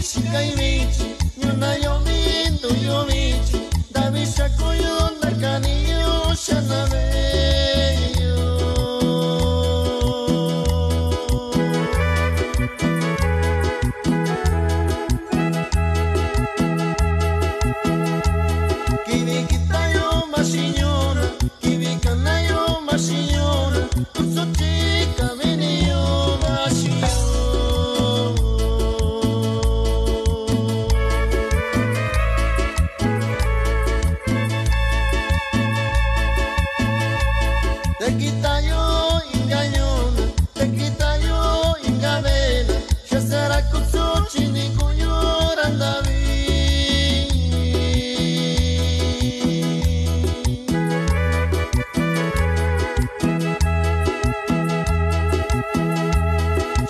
Shikaivichi, Yuna Yomindo Yomichi, Davisha Koyonda Kaniyo Shanabeyo. Kivi Kitayo Mashinyona, Kivi Kanayo Mashinyona, Tutsuchika Veniyo Mashinyona. Te quita yo engañona, te quita yo engavena, ya será cuzuchi ni cuyoranda vi.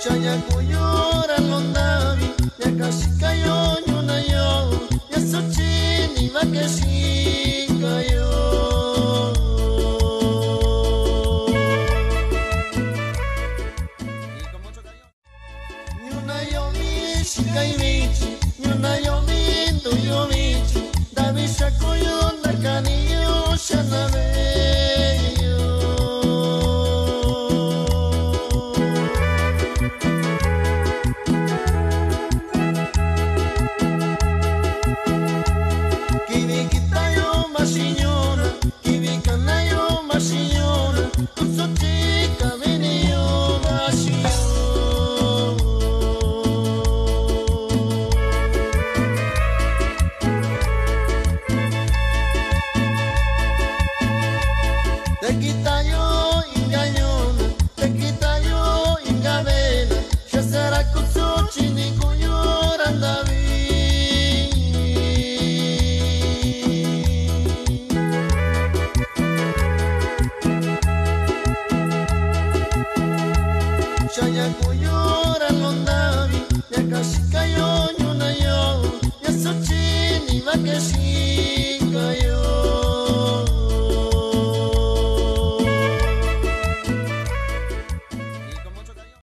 Ya ya cuyora londavi, ya casi cayó ñuna yo, ya suchi ni va que sí cayó. Shikaivichi, Yuna Yomindo Yomichi, Davisha Koyonda Kaniyo Shanabeyo. Kivi Kitayo Mashinyona, Kivi Kanayo Mashinyona, Tutsuchika Veniyo Mashinyona. Te quita yo engañona, te quita yo engavena, ya será cuzuchi ni cuyoranda vi. Ya ya cuyora londavi, ya casi cayó ñuna yo, ya suchi ni va que sí.